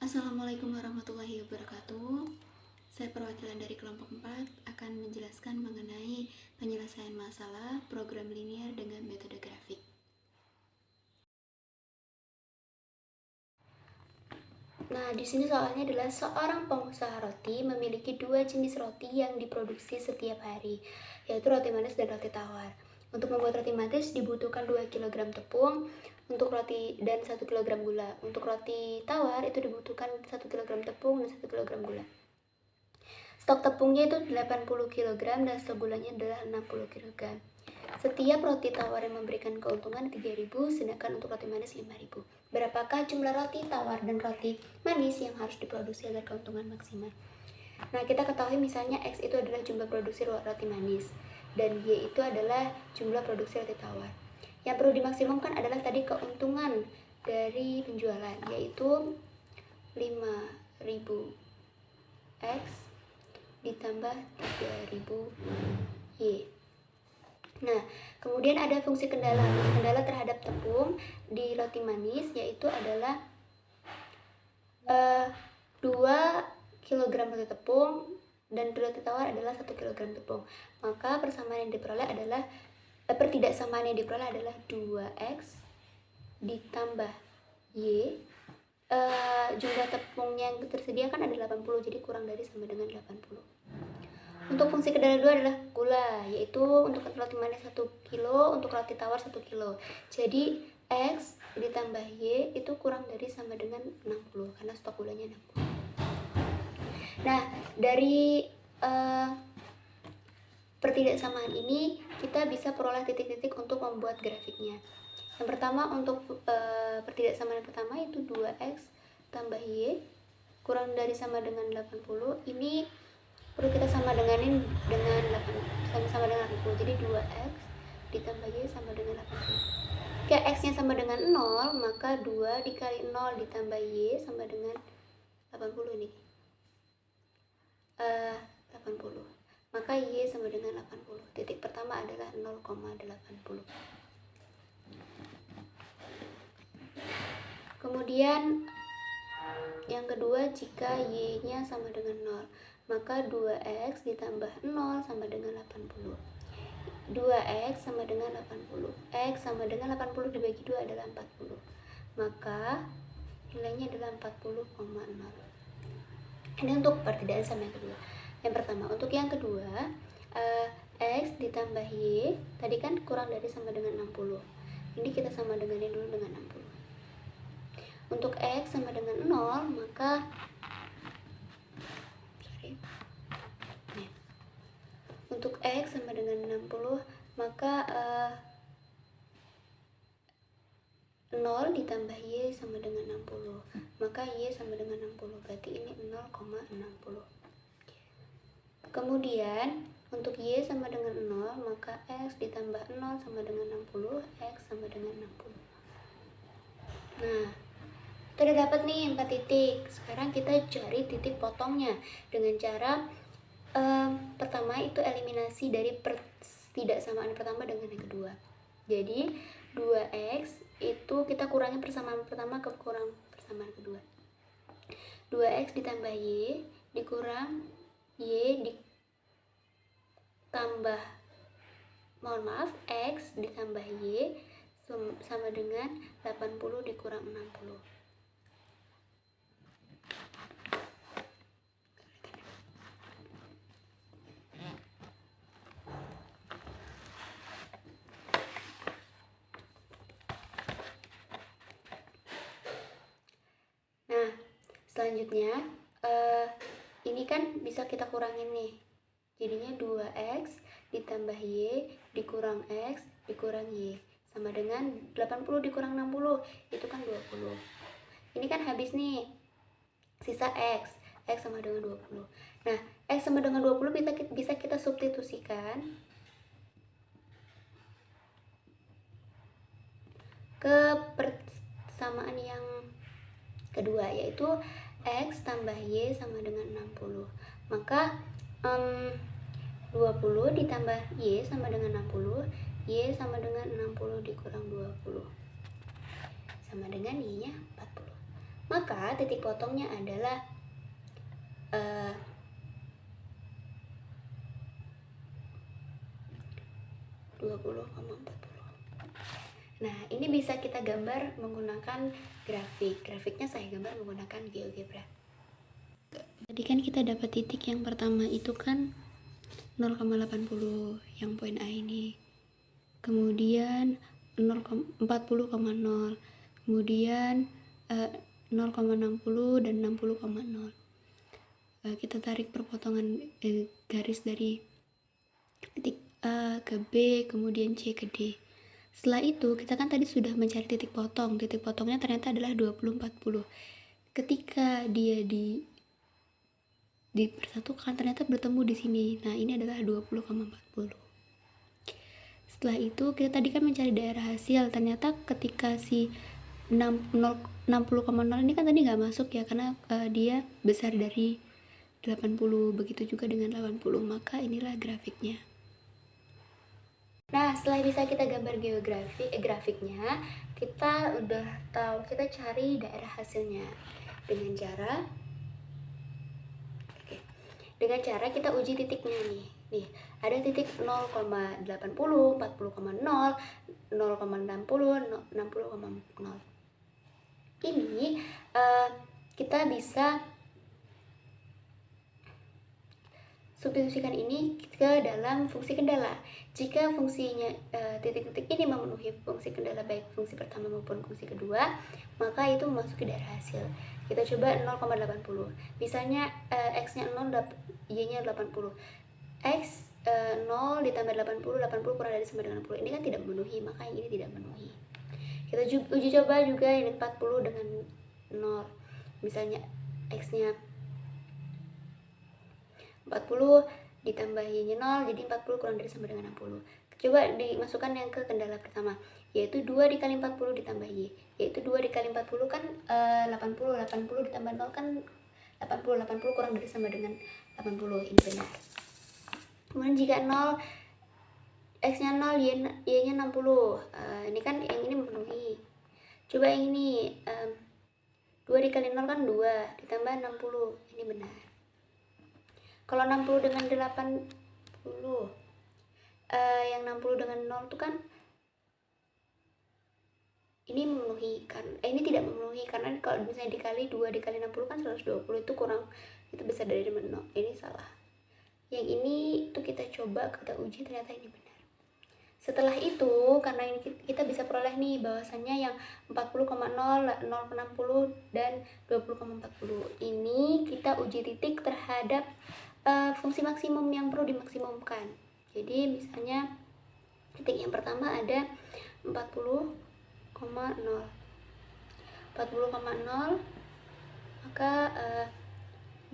Assalamualaikum warahmatullahi wabarakatuh. Saya perwakilan dari kelompok 4 akan menjelaskan mengenai penyelesaian masalah program linear dengan metode grafik. Nah, di sini soalnya adalah seorang pengusaha roti memiliki dua jenis roti yang diproduksi setiap hari, yaitu roti manis dan roti tawar. Untuk membuat roti manis dibutuhkan 2 kg tepung untuk roti dan 1 kg gula. Untuk roti tawar itu dibutuhkan 1 kg tepung dan 1 kg gula. Stok tepungnya itu 80 kg dan stok gulanya adalah 60 kg. Setiap roti tawar yang memberikan keuntungan 3.000, sedangkan untuk roti manis 5.000. Berapakah jumlah roti tawar dan roti manis yang harus diproduksi agar keuntungan maksimal? Nah, kita ketahui misalnya X itu adalah jumlah produksi roti manis dan Y itu adalah jumlah produksi roti tawar. Yang perlu dimaksimumkan adalah tadi keuntungan dari penjualan, yaitu 5.000 X ditambah 3.000 Y. Nah, kemudian ada fungsi kendala. Fungsi kendala terhadap tepung di roti manis yaitu adalah 2 kg roti tepung dan roti tawar adalah 1 kg tepung. Maka persamaan yang diperoleh adalah pertidaksamaan yang diperoleh adalah 2X ditambah Y. Jumlah tepung yang tersedia kan ada 80, jadi kurang dari sama dengan 80. Untuk fungsi kendala 2 adalah gula, yaitu untuk roti manis 1 kilo, untuk roti tawar 1 kilo. Jadi X ditambah Y itu kurang dari sama dengan 60 karena stok gulanya 60. Nah, dari pertidaksamaan ini kita bisa peroleh titik-titik untuk membuat grafiknya. Yang pertama untuk pertidaksamaan pertama itu 2X tambah Y kurang dari sama dengan 80. Ini perlu kita sama denganin dengan 8 sama dengan 80. Jadi 2X ditambah Y sama dengan 80. Jika X nya sama dengan 0, maka 2 dikali 0 ditambah Y sama dengan 80 ini 80. Maka Y sama dengan 80. Titik pertama adalah 0,80. Kemudian yang kedua, jika Y nya sama dengan 0, maka 2X ditambah 0 sama dengan 80. 2X sama dengan 80. X sama dengan 80 dibagi 2 adalah 40. Maka nilainya adalah 40,0. Ini untuk pertidaksamaan yang kedua. Yang pertama, untuk yang kedua, X ditambah Y tadi kan kurang dari sama dengan 60. Ini kita sama denganin dulu dengan 60. Untuk X sama dengan 0, maka untuk X sama dengan 60, maka 0 ditambah Y sama dengan 60. Maka Y sama dengan 60, berarti ini 0,60. Kemudian untuk Y sama dengan 0, maka X ditambah 0 sama dengan 60, X sama dengan 60. Nah, kita udah dapat nih 4 titik. Sekarang kita cari titik potongnya dengan cara pertama itu eliminasi dari pertidaksamaan pertama dengan yang kedua. Jadi 2X itu kita kurangi persamaan pertama ke kurang persamaan kedua. 2X ditambah Y dikurang Y ditambah X ditambah Y sama dengan 80 dikurang 60. Nah, selanjutnya ini kan bisa kita kurangin nih. Jadinya 2X ditambah Y dikurang X dikurang Y sama dengan 80 dikurang 60, itu kan 20. Ini kan habis nih. Sisa X sama dengan 20. Nah, X sama dengan 20 bisa kita substitusikan ke persamaan yang kedua, yaitu X tambah Y sama dengan 60. Maka 20 ditambah Y sama dengan 60, Y sama dengan 60 dikurang 20 sama dengan Y nya 40. Maka titik potongnya adalah 20,40. Nah, ini bisa kita gambar menggunakan grafik. Grafiknya saya gambar menggunakan GeoGebra. Tadi kan kita dapat titik yang pertama itu kan 0,80 yang poin A ini. Kemudian 40,0. Kemudian 0,60 dan 60,0. Kita tarik perpotongan garis dari titik A ke B, kemudian C ke D. Setelah itu, kita kan tadi sudah mencari titik potong. Titik potongnya ternyata adalah 20,40. Ketika dia dipersatukan, ternyata bertemu di sini. Nah, ini adalah 20,40. Setelah itu, kita tadi kan mencari daerah hasil. Ternyata ketika si 60,0 ini kan tadi nggak masuk ya, karena dia besar dari 80. Begitu juga dengan 80. Maka inilah grafiknya. Nah, setelah bisa kita gambar grafiknya, kita udah tahu, kita cari daerah hasilnya dengan cara kita uji titiknya nih. Nih, ada titik 0,80, 40,0, 0,60, 60,0. Ini kita bisa substitusikan ini ke dalam fungsi kendala. Jika fungsinya titik-titik ini memenuhi fungsi kendala baik fungsi pertama maupun fungsi kedua, maka itu memasuki daerah hasil. Kita coba 0,80. Misalnya x-nya 0, y-nya 80. X 0 ditambah 80, 80 kurang dari sama dengan 60. Ini kan tidak memenuhi, maka yang ini tidak memenuhi. Kita uji coba juga yang 40 dengan 0. Misalnya x-nya 40 ditambah y-nya 0, jadi 40 kurang dari sama dengan 60. Coba dimasukkan yang ke kendala pertama, yaitu 2 dikali 40 ditambah y, yaitu 2 dikali 40 kan 80, 80 ditambah 0 kan 80, 80 kurang dari sama dengan 80, ini benar. Kemudian jika 0, x-nya 0, y-nya 60, ini kan yang ini memenuhi. Coba yang ini, 2 dikali 0 kan 2, ditambah 60, ini benar. Kalau 60 dengan 80, yang 60 dengan 0 itu kan ini memenuhi kan, ini tidak memenuhi karena kalau misalnya dikali 2 dikali 60 kan 120, itu kurang, itu besar dari 0, ini salah. Yang ini tuh kita coba, kita uji, ternyata ini benar. Setelah itu, karena ini kita bisa peroleh nih bahwasannya yang 40,0, 0,60 dan 20,40 ini kita uji titik terhadap fungsi maksimum yang perlu dimaksimumkan. Jadi misalnya titik yang pertama ada 40,0, maka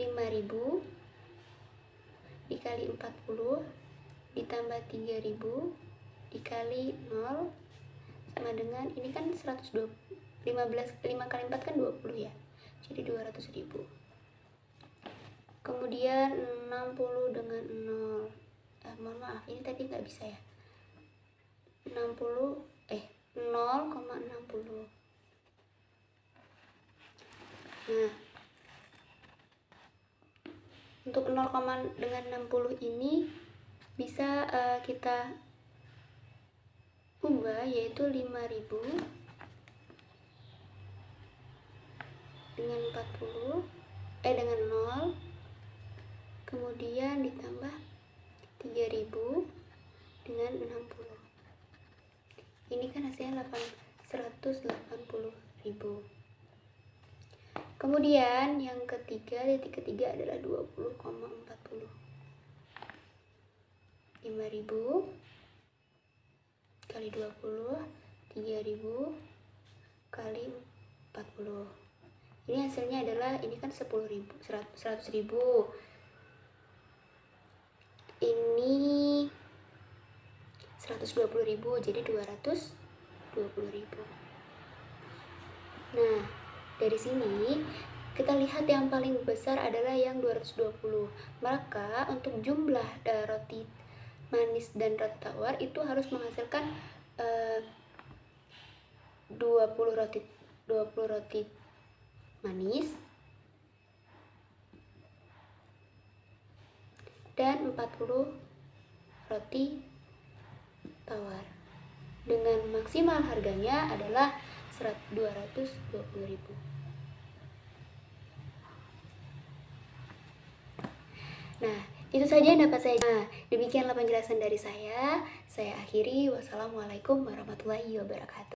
5.000 dikali 40 ditambah 3.000 dikali 0 sama dengan, ini kan 120, 5 kali 4 kan 20 ya, jadi 200.000. Kemudian 60 dengan 0, mohon maaf ini tadi nggak bisa ya, 0,60. Nah, untuk 0, dengan 60 ini bisa kita ubah, yaitu 5.000 dengan 40 dengan 0, kemudian ditambah 3.000 dengan 60. Ini kan hasilnya 180.000. Kemudian yang ketiga, titik ketiga adalah 20,40. 5.000 kali 20, 3.000 kali 40. Ini hasilnya adalah, ini kan 10.000, 100.000. Ini 120.000, jadi 220.000. Nah, dari sini kita lihat yang paling besar adalah yang 220. Maka untuk jumlah roti manis dan roti tawar itu harus menghasilkan 20 roti manis dan 40 roti tawar. Dengan maksimal harganya adalah 220.000. Nah, itu saja yang dapat saya. Nah, demikianlah penjelasan dari saya. Saya akhiri. Wassalamualaikum warahmatullahi wabarakatuh.